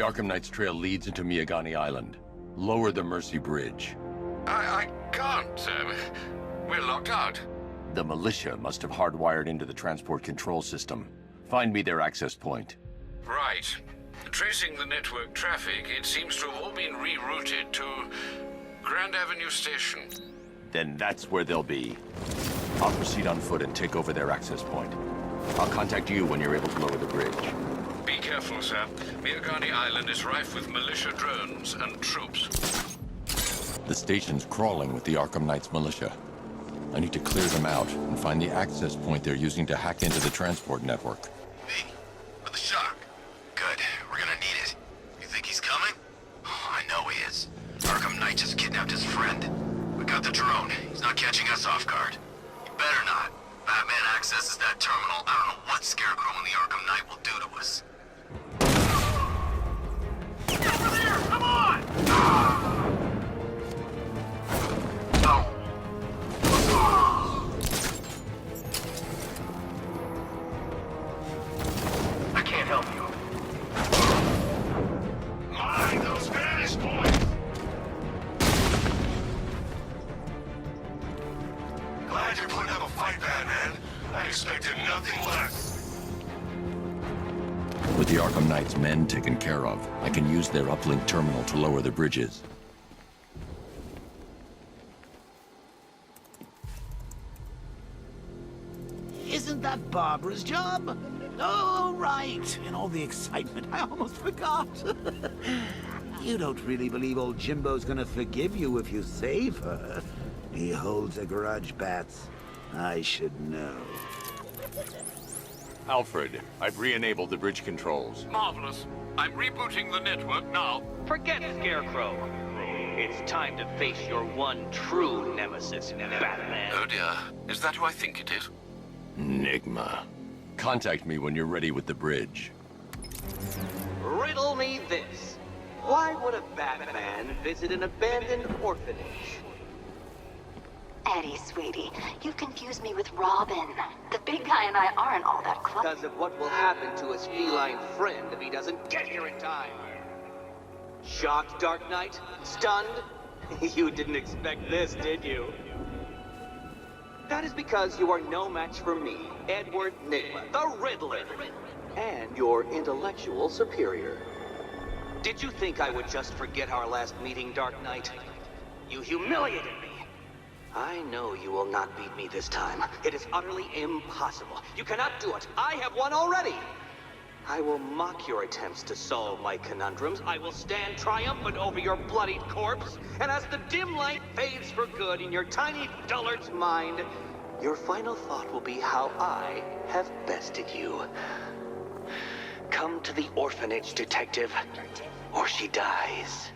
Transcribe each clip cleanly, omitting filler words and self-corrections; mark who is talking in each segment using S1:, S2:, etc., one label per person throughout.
S1: Arkham Knight's trail leads into Miagani Island. Lower the Mercy Bridge.
S2: I can't. We're locked out.
S1: The militia must have hardwired into the transport control system. Find me their access point.
S2: Right. Tracing the network traffic, it seems to have all been rerouted to Grand Avenue Station.
S1: Then that's where they'll be. I'll proceed on foot and take over their access point. I'll contact you when you're able to lower the bridge.
S2: Be careful, sir. Miagani Island is rife with militia drones and troops.
S1: The station's crawling with the Arkham Knight's militia. I need to clear them out and find the access point they're using to hack into the transport network.
S3: Me? With the shock? Good. We're gonna need it. You think he's coming? Oh, I know he is. Arkham Knight just kidnapped his friend. We got the drone. He's not catching us off guard. He better not. Batman accesses that terminal. I don't know what Scarecrow and the Arkham Knight will do to us.
S2: Get over there! Come on!
S3: I can't help you.
S2: Mind those Spanish boys!
S3: Glad you're putting up a fight, Batman. I expected nothing less.
S1: With the Arkham Knight's men taken care of, I can use their uplink terminal to lower the bridges.
S4: Isn't that Barbara's job? Oh, right. In all the excitement, I almost forgot. You don't really believe old Jimbo's gonna forgive you if you save her. He holds a grudge, Bats. I should know.
S1: Alfred, I've re-enabled the bridge controls.
S2: Marvelous. I'm rebooting the network now.
S5: Forget Scarecrow. It's time to face your one true nemesis, Batman.
S2: Oh dear. Is that who I think it is?
S1: Enigma. Contact me when you're ready with the bridge.
S5: Riddle me this. Why would a Batman visit an abandoned orphanage?
S6: Eddie, sweetie, you've confused me with Robin. The big guy and I aren't all that close.
S5: Because of what will happen to his feline friend if he doesn't get here in time. Shocked, Dark Knight? Stunned? You didn't expect this, did you? That is because you are no match for me, Edward Nigma, the Riddler, and your intellectual superior. Did you think I would just forget our last meeting, Dark Knight? You humiliated me. I know you will not beat me this time. It is utterly impossible. You cannot do it. I have won already. I will mock your attempts to solve my conundrums. I will stand triumphant over your bloodied corpse. And as the dim light fades for good in your tiny dullard's mind, your final thought will be how I have bested you. Come to the orphanage, detective, or she dies.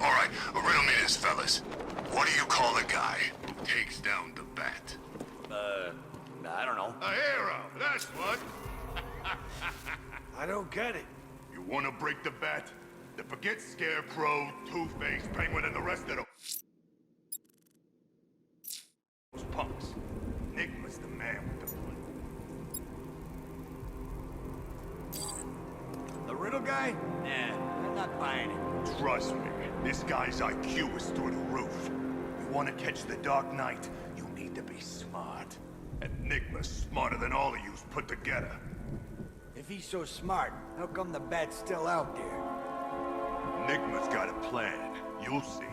S3: All right, riddle me this, fellas. What do you call a guy who takes down the bat?
S4: I don't know.
S3: A hero, that's what.
S4: I don't get it.
S3: You want to break the bat? Then forget Scarecrow, Two-Face, Penguin, and the rest of them. Those punks. Enigma's the man with the plan.
S4: The riddle guy? Nah, I'm not buying it.
S3: Trust me, this guy's IQ is through the roof. You want to catch the Dark Knight, you need to be smart. And Enigma's smarter than all of yous put together.
S4: If he's so smart, how come the bat's still out there?
S3: Enigma's got a plan. You'll see.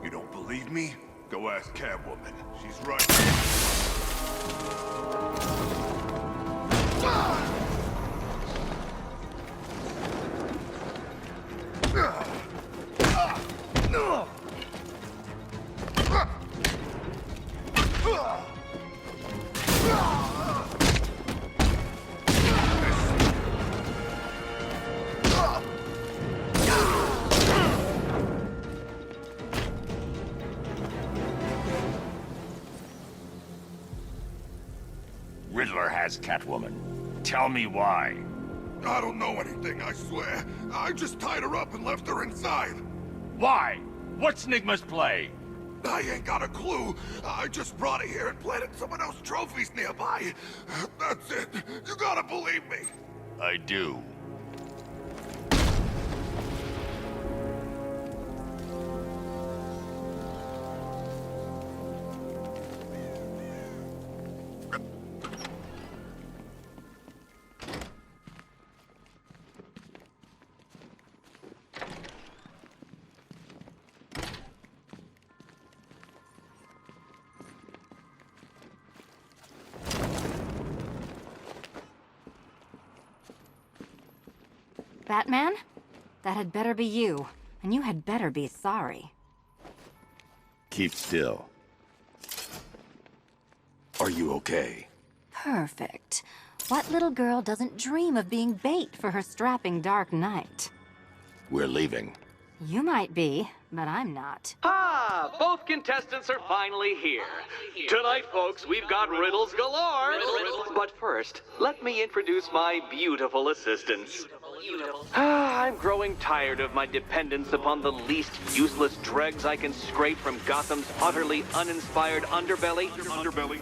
S3: You don't believe me? Go ask Catwoman. She's right.
S1: Riddler has Catwoman. Tell me why.
S3: I don't know anything, I swear. I just tied her up and left her inside.
S1: Why? What's Enigma's play?
S7: I ain't got a clue. I just brought it here and planted someone else's trophies nearby. That's it. You gotta believe me.
S1: I do.
S8: Batman? That had better be you, and you had better be sorry.
S1: Keep still. Are you okay?
S8: Perfect. What little girl doesn't dream of being bait for her strapping Dark Knight?
S1: We're leaving.
S8: You might be, but I'm not.
S5: Ah, both contestants are finally here. Tonight, folks, we've got riddles galore. But first, let me introduce my beautiful assistants. I'm growing tired of my dependence upon the least useless dregs I can scrape from Gotham's utterly uninspired underbelly.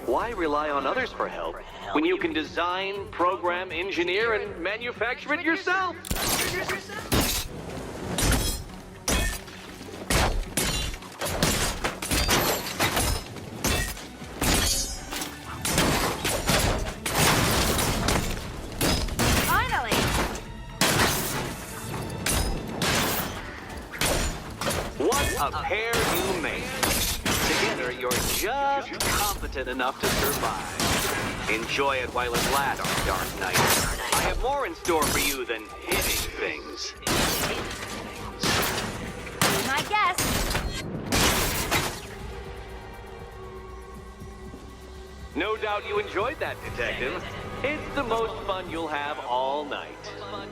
S5: Why rely on others for help when you can design, program, engineer, and manufacture it yourself? A pair you made. Together, you're just competent enough to survive. Enjoy it while it lasts, Dark Knight. I have more in store for you than hitting things.
S8: Be my guest.
S5: No doubt you enjoyed that, Detective. It's the most fun you'll have all night.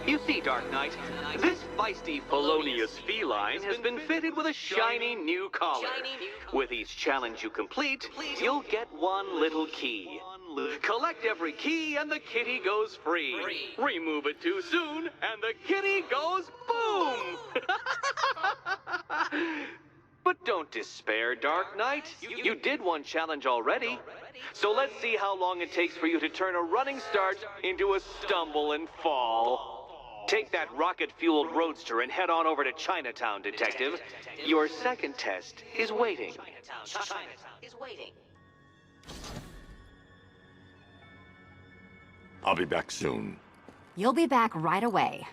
S5: You see, Dark Knight, this feisty, felonious feline has been fitted with a shiny new collar. With each challenge you complete, you'll get one little key. Collect every key and the kitty goes free. Remove it too soon and the kitty goes boom! But don't despair, Dark Knight. You did one challenge already. So let's see how long it takes for you to turn a running start into a stumble and fall. Take that rocket-fueled roadster and head on over to Chinatown, Detective. Your second test is waiting.
S1: I'll be back soon.
S8: You'll be back right away.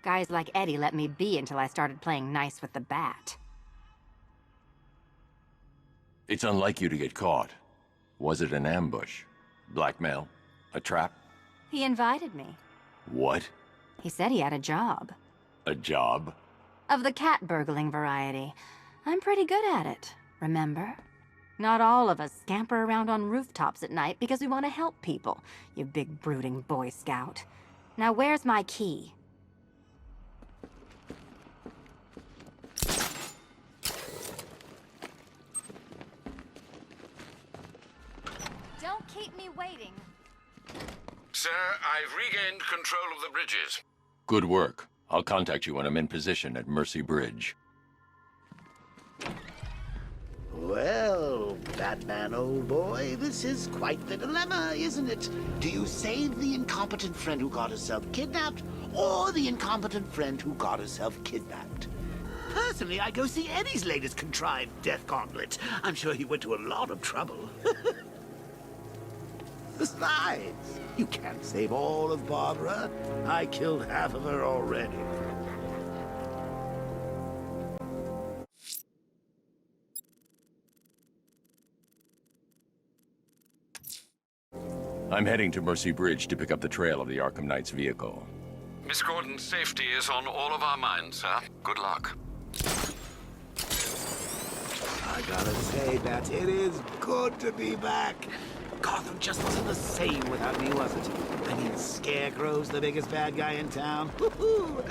S8: Guys like Eddie let me be until I started playing nice with the bat.
S1: It's unlike you to get caught. Was it an ambush? Blackmail? A trap?
S8: He invited me.
S1: What?
S8: He said he had a job.
S1: A job?
S8: Of the cat burgling variety. I'm pretty good at it, remember? Not all of us scamper around on rooftops at night because we want to help people, you big brooding Boy Scout. Now where's my key? Don't keep me waiting.
S2: Sir, I've regained control of the bridges.
S1: Good work. I'll contact you when I'm in position at Mercy Bridge.
S4: Well, Batman, old boy, this is quite the dilemma, isn't it? Do you save the incompetent friend who got herself kidnapped, or the incompetent friend who got herself kidnapped? Personally, I go see Eddie's latest contrived death gauntlet. I'm sure he went to a lot of trouble. Besides, you can't save all of Barbara. I killed half of her already.
S1: I'm heading to Mercy Bridge to pick up the trail of the Arkham Knight's vehicle.
S2: Miss Gordon's safety is on all of our minds, sir. Good luck.
S4: I gotta say, Bat, it is good to be back. Gotham just wasn't the same without me, was it? I mean, Scarecrow's the biggest bad guy in town. Woo-hoo!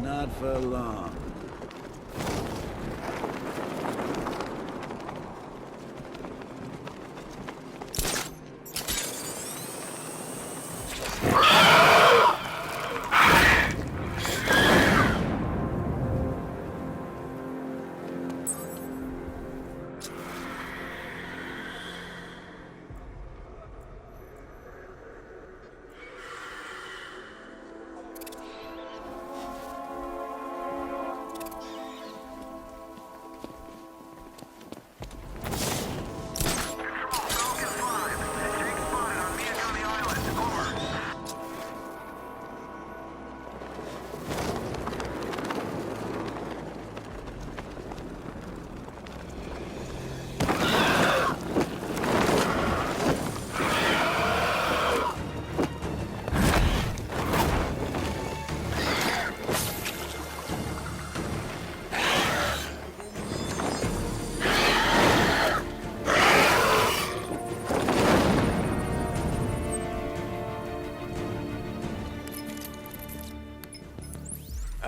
S4: Not for long.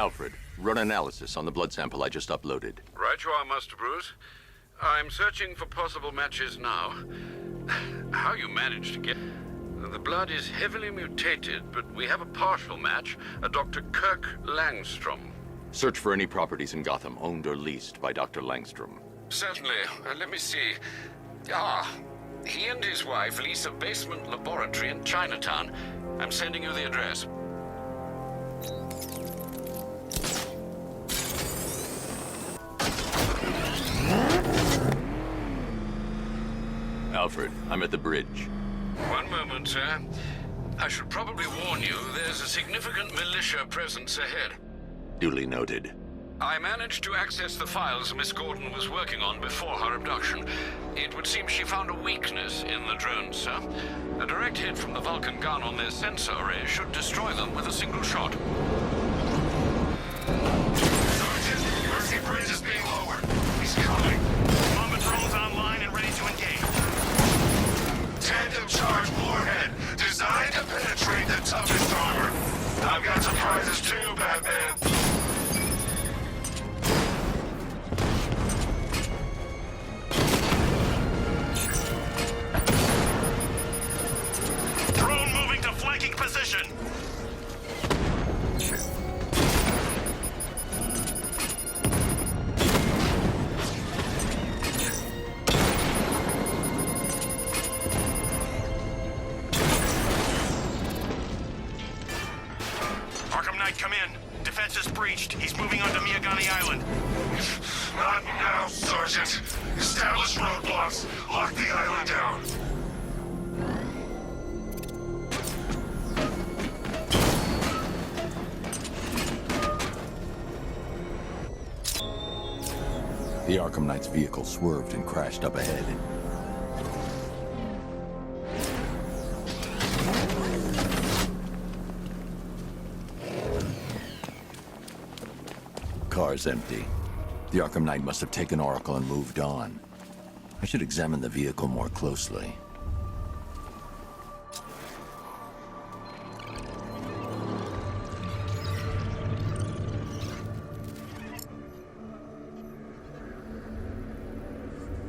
S1: Alfred, run analysis on the blood sample I just uploaded.
S2: Right you are, Master Bruce. I'm searching for possible matches now. How you managed to get... The blood is heavily mutated, but we have a partial match, a Dr. Kirk Langstrom.
S1: Search for any properties in Gotham owned or leased by Dr. Langstrom.
S2: Certainly. Let me see. Ah, he and his wife lease a basement laboratory in Chinatown. I'm sending you the address.
S1: Alfred, I'm at the bridge.
S2: One moment, sir. I should probably warn you, there's a significant militia presence ahead.
S1: Duly noted.
S2: I managed to access the files Miss Gordon was working on before her abduction. It would seem she found a weakness in the drones, sir. A direct hit from the Vulcan gun on their sensor array should destroy them with a single shot.
S3: Sergeant, Mercy Bridge is being lowered. He's coming.
S7: Mama drone's online and ready to engage.
S3: Tandem charge warhead, designed to penetrate the toughest armor. I've got surprises too, Batman.
S7: Drone moving to flanking position. Arkham Knight, come in. Defense is breached. He's moving onto Miyagani Island.
S3: Not now, Sergeant. Establish roadblocks. Lock the island down.
S1: The Arkham Knight's vehicle swerved and crashed up ahead. Car's empty. The Arkham Knight must have taken Oracle and moved on. I should examine the vehicle more closely.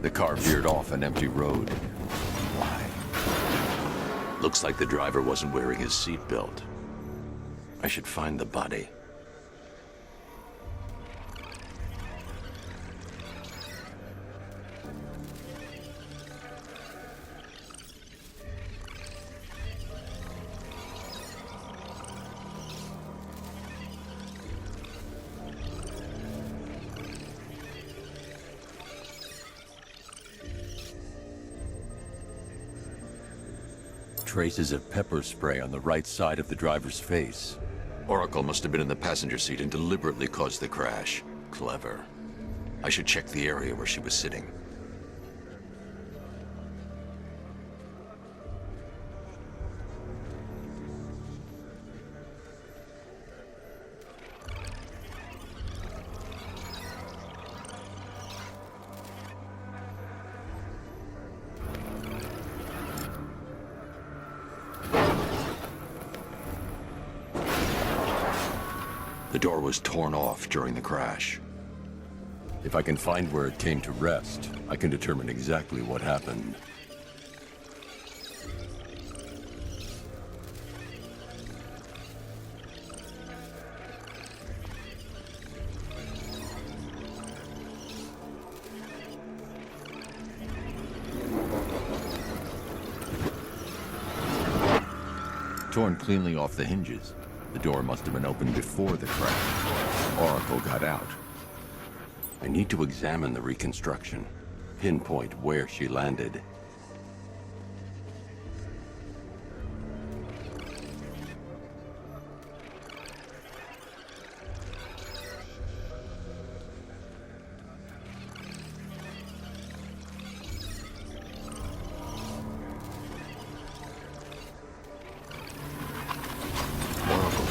S1: The car veered off an empty road. Why? Looks like the driver wasn't wearing his seatbelt. I should find the body. Traces of pepper spray on the right side of the driver's face. Oracle must have been in the passenger seat and deliberately caused the crash. Clever. I should check the area where she was sitting. The door was torn off during the crash. If I can find where it came to rest, I can determine exactly what happened. Torn cleanly off the hinges. The door must have been opened before the crash. Oracle got out. I need to examine the reconstruction, pinpoint where she landed.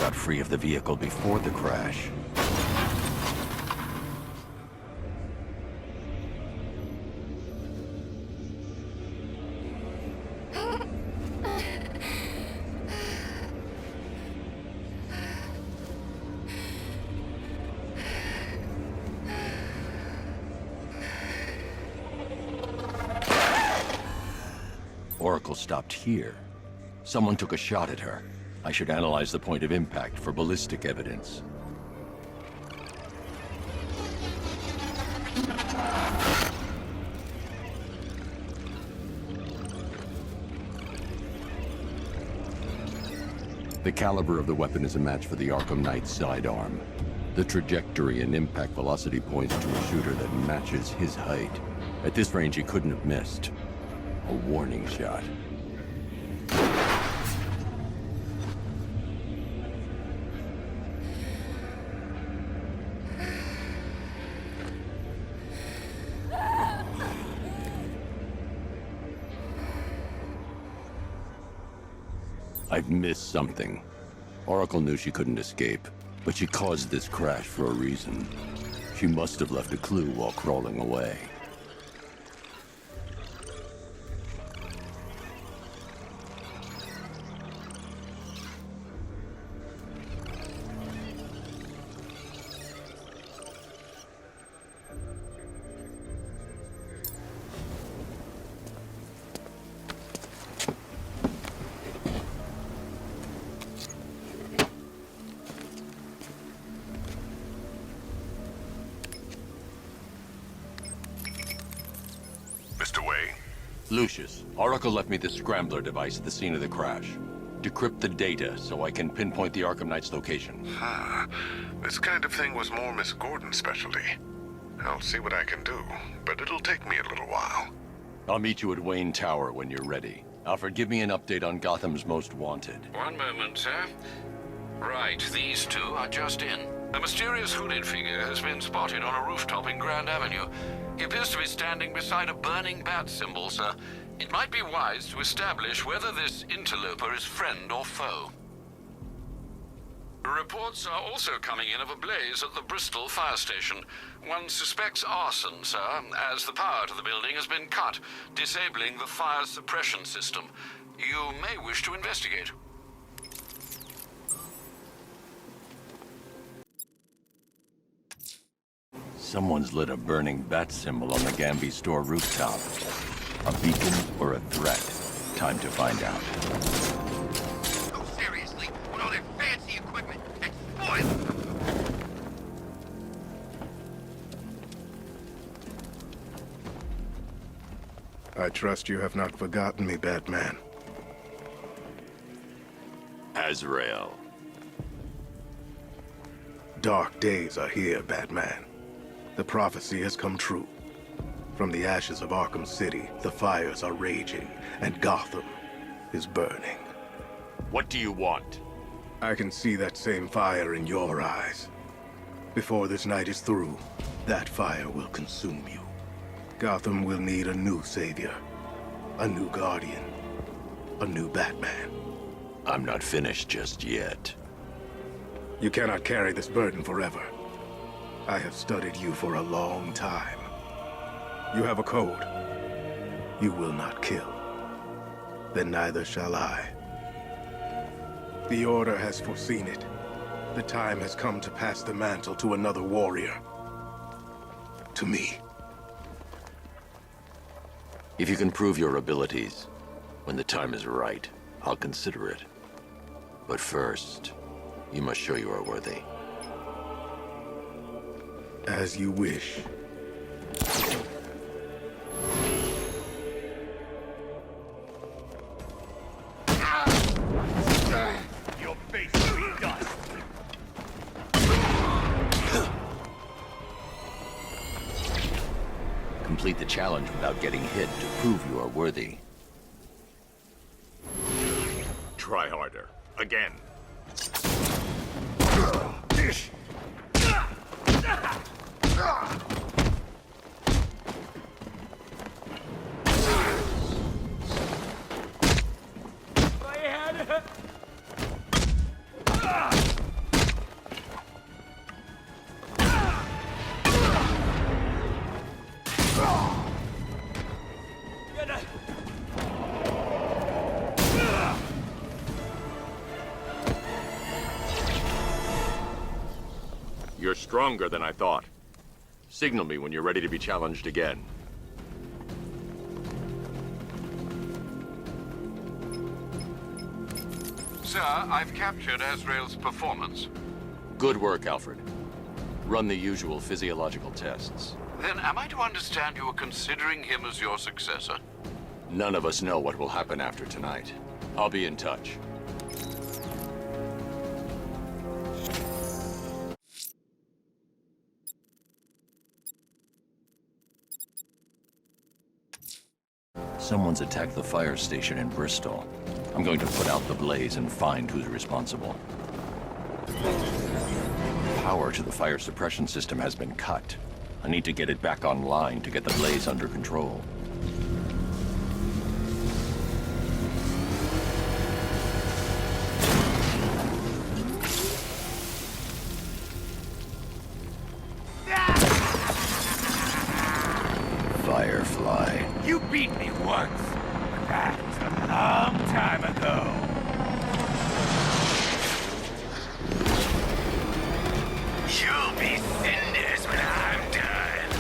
S1: Got free of the vehicle before the crash. Oracle stopped here. Someone took a shot at her. I should analyze the point of impact for ballistic evidence. The caliber of the weapon is a match for the Arkham Knight's sidearm. The trajectory and impact velocity points to a shooter that matches his height. At this range, he couldn't have missed. A warning shot. I've missed something. Oracle knew she couldn't escape, but she caused this crash for a reason. She must have left a clue while crawling away.
S7: Mr. Wayne?
S1: Lucius, Oracle left me the scrambler device at the scene of the crash. Decrypt the data so I can pinpoint the Arkham Knight's location.
S7: This kind of thing was more Miss Gordon's specialty. I'll see what I can do, but it'll take me a little while.
S1: I'll meet you at Wayne Tower when you're ready. Alfred, give me an update on Gotham's Most Wanted.
S2: One moment, sir. Right, these two are just in. A mysterious hooded figure has been spotted on a rooftop in Grand Avenue. He appears to be standing beside a burning bat symbol, sir. It might be wise to establish whether this interloper is friend or foe. Reports are also coming in of a blaze at the Bristol fire station. One suspects arson, sir, as the power to the building has been cut, disabling the fire suppression system. You may wish to investigate.
S1: Someone's lit a burning bat symbol on the Gamby store rooftop. A beacon or a threat? Time to find out.
S3: No, seriously, with all that fancy equipment, it's spoiled.
S7: I trust you have not forgotten me, Batman.
S1: Azrael.
S7: Dark days are here, Batman. The prophecy has come true. From the ashes of Arkham City, the fires are raging, and Gotham is burning.
S1: What do you want?
S7: I can see that same fire in your eyes. Before this night is through, that fire will consume you. Gotham will need a new savior, a new guardian, a new Batman.
S1: I'm not finished just yet.
S7: You cannot carry this burden forever. I have studied you for a long time. You have a code. You will not kill. Then neither shall I. The Order has foreseen it. The time has come to pass the mantle to another warrior. To me.
S1: If you can prove your abilities, when the time is right, I'll consider it. But first, you must show you are worthy.
S7: As you wish.
S3: Your face will be dust.
S1: Complete the challenge without getting hit to prove you are worthy.
S9: Try harder. Again. You're stronger than I thought. Signal me when you're ready to be challenged again.
S2: Sir, I've captured Azrael's performance.
S1: Good work, Alfred. Run the usual physiological tests.
S2: Then am I to understand you are considering him as your successor?
S1: None of us know what will happen after tonight. I'll be in touch. Someone's attacked the fire station in Bristol. I'm going to put out the blaze and find who's responsible. Power to the fire suppression system has been cut. I need to get it back online to get the blaze under control. Firefly.
S4: You beat me once, but that's a long time ago. You'll be cinders when I'm done.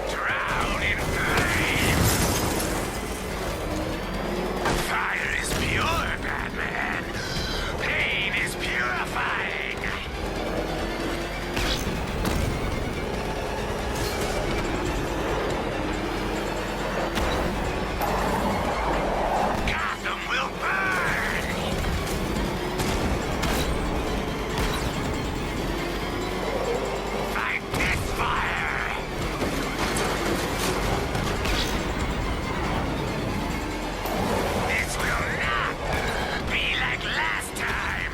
S4: Drown in flames. Fire is pure, Batman. Pain is purifying. Gotham will burn. Fight this fire. This will not be like last time.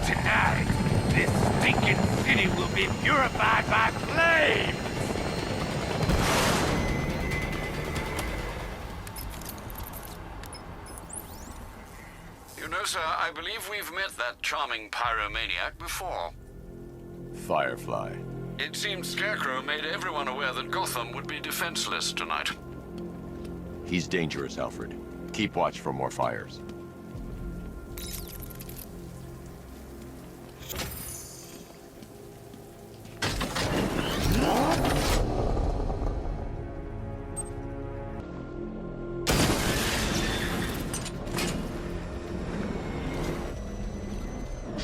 S4: Tonight, this stinking city will be purified by flames!
S2: You know, sir, I believe we've met that charming pyromaniac before.
S1: Firefly.
S2: It seems Scarecrow made everyone aware that Gotham would be defenseless tonight.
S1: He's dangerous, Alfred. Keep watch for more fires.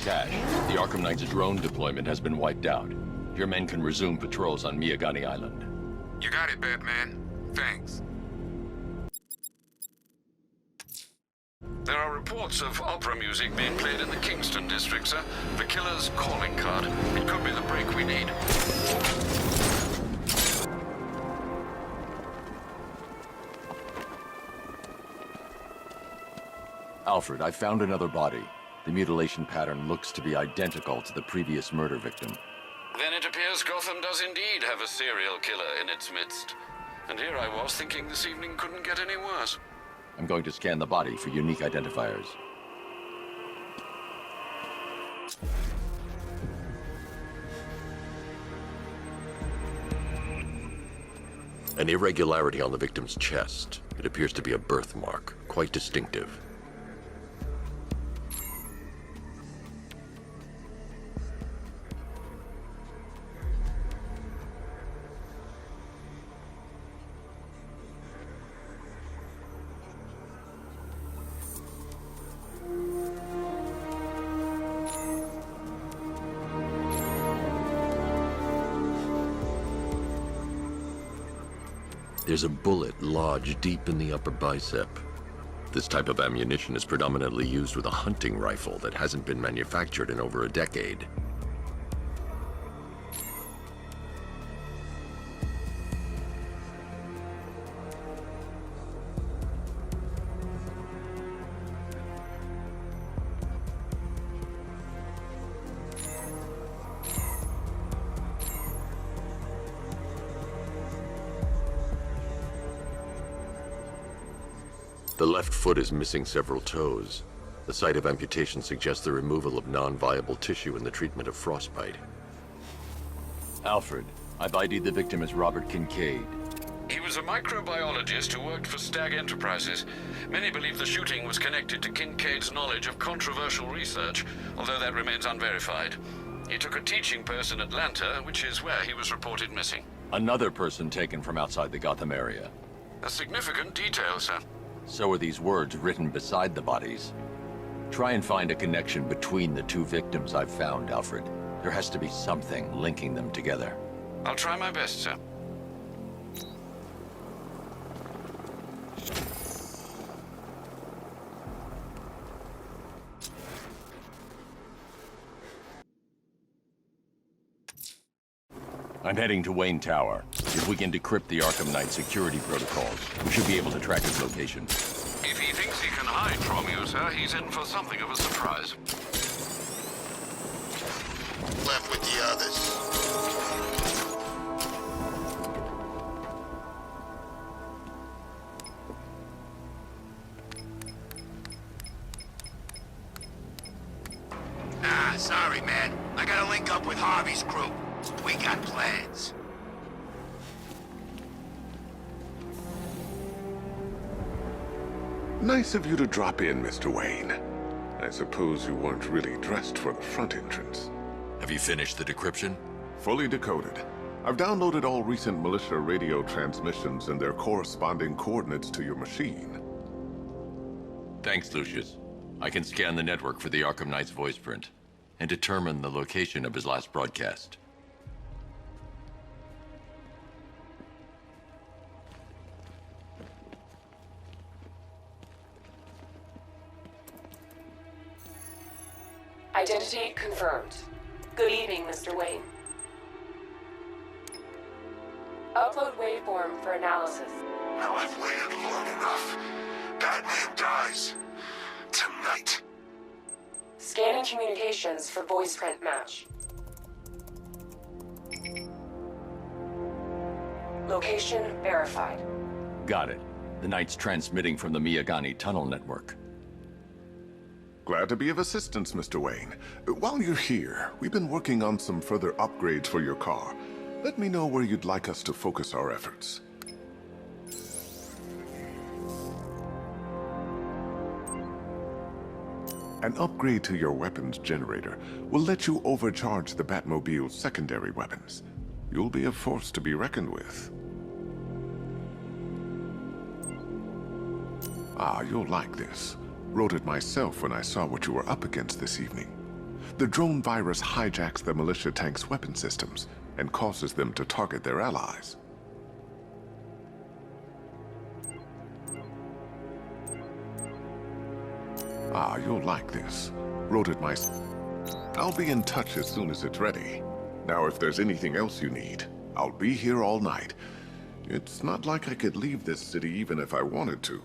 S1: Cash, the Arkham Knight's drone deployment has been wiped out. Your men can resume patrols on Miyagani Island.
S3: You got it, Batman. Thanks.
S2: There are reports of opera music being played in the Kingston district, sir. The killer's calling card. It could be the break we need.
S1: Alfred, I found another body. The mutilation pattern looks to be identical to the previous murder victim.
S2: Then it appears Gotham does indeed have a serial killer in its midst. And here I was thinking this evening couldn't get any worse.
S1: I'm going to scan the body for unique identifiers. An irregularity on the victim's chest. It appears to be a birthmark, quite distinctive. There's a bullet lodged deep in the upper bicep. This type of ammunition is predominantly used with a hunting rifle that hasn't been manufactured in over a decade. The left foot is missing several toes. The site of amputation suggests the removal of non-viable tissue in the treatment of frostbite. Alfred, I've ID'd the victim as Robert Kincaid.
S2: He was a microbiologist who worked for Stag Enterprises. Many believe the shooting was connected to Kincaid's knowledge of controversial research, although that remains unverified. He took a teaching post in Atlanta, which is where he was reported missing.
S1: Another person taken from outside the Gotham area.
S2: A significant detail, sir.
S1: So are these words written beside the bodies. Try and find a connection between the two victims I've found, Alfred. There has to be something linking them together.
S2: I'll try my best, sir.
S1: I'm heading to Wayne Tower. If we can decrypt the Arkham Knight security protocols, we should be able to track his location.
S2: If he thinks he can hide from you, sir, he's in for something of a surprise.
S3: Left with the others. Sorry, man. I gotta link up with Harvey's crew. We got plans.
S10: Nice of you to drop in, Mr. Wayne. I suppose you weren't really dressed for the front entrance.
S1: Have you finished the decryption?
S10: Fully decoded. I've downloaded all recent militia radio transmissions and their corresponding coordinates to your machine.
S1: Thanks, Lucius. I can scan the network for the Arkham Knight's voice print and determine the location of his last broadcast.
S11: Identity confirmed. Good evening, Mr. Wayne. Upload waveform for analysis.
S10: Now I've waited long enough. Batman dies. Tonight.
S11: Scanning communications for voice print match. Location verified.
S1: Got it. The Knight's transmitting from the Miyagani tunnel network.
S10: Glad to be of assistance, Mr. Wayne. While you're here, we've been working on some further upgrades for your car. Let me know where you'd like us to focus our efforts. An upgrade to your weapons generator will let you overcharge the Batmobile's secondary weapons. You'll be a force to be reckoned with. Ah, you'll like this. Wrote it myself when I saw what you were up against this evening. The drone virus hijacks the militia tank's weapon systems and causes them to target their allies. Ah, you'll like this. Wrote it myself. I'll be in touch as soon as it's ready. Now, if there's anything else you need, I'll be here all night. It's not like I could leave this city even if I wanted to.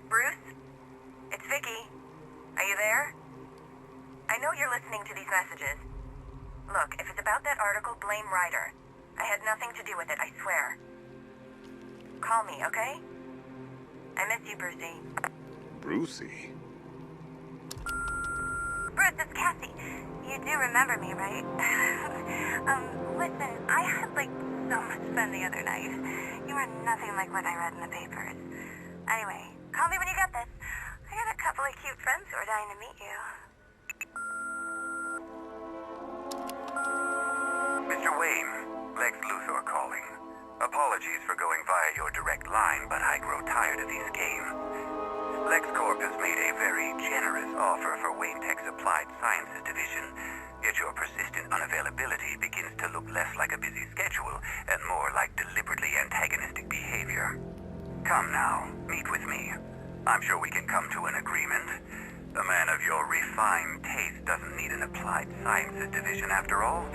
S12: Bruce? It's Vicky. Are you there? I know you're listening to these messages. Look, if it's about that article, blame Ryder. I had nothing to do with it, I swear. Call me, okay? I miss you, Brucey.
S10: Brucey?
S12: Bruce, it's Cassie. You do remember me, right? Listen, I had, so much fun the other night. You were nothing like what I read in the papers. Anyway, call me when you get this. I got a couple of cute friends who are dying to meet you.
S3: Mr. Wayne, Lex Luthor calling. Apologies for going via your direct line, but I grow tired of these games. LexCorp has made a very generous offer for Wayne Tech's Applied Sciences division, yet your persistent unavailability begins to look less like a busy schedule and more like deliberately antagonistic behavior. Come now, meet with me. I'm sure we can come to an agreement. A man of your refined taste doesn't need an Applied Sciences division after all.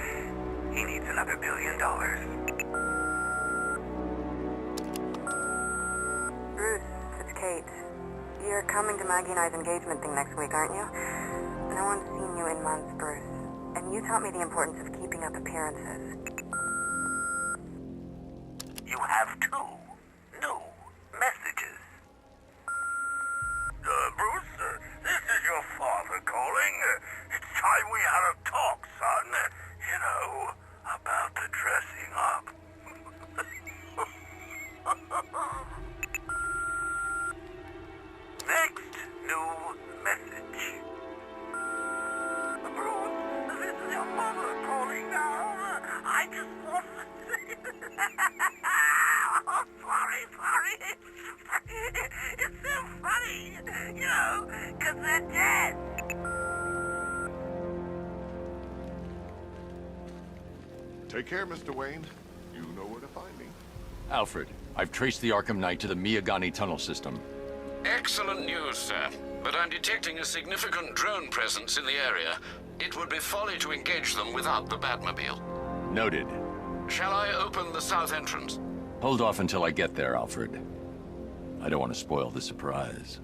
S3: He needs another $1 billion.
S12: Bruce, it's Kate. You're coming to Maggie and I's engagement thing next week, aren't you? No one's seen you in months, Bruce. And you taught me the importance of keeping up appearances.
S13: have 2 new messages. Bruce, this is your father calling. It's time we had a talk, son. You know, about the dressing up. Next new message. Bruce, this is your mother calling now. I just want to say... Oh, sorry. It's so funny, you know, 'cause they're dead.
S10: Take care, Mr. Wayne. You know where to find me.
S1: Alfred, I've traced the Arkham Knight to the Miyagani tunnel system.
S2: Excellent news, sir. But I'm detecting a significant drone presence in the area. It would be folly to engage them without the Batmobile.
S1: Noted.
S2: Shall I open the south entrance?
S1: Hold off until I get there, Alfred. I don't want to spoil the surprise.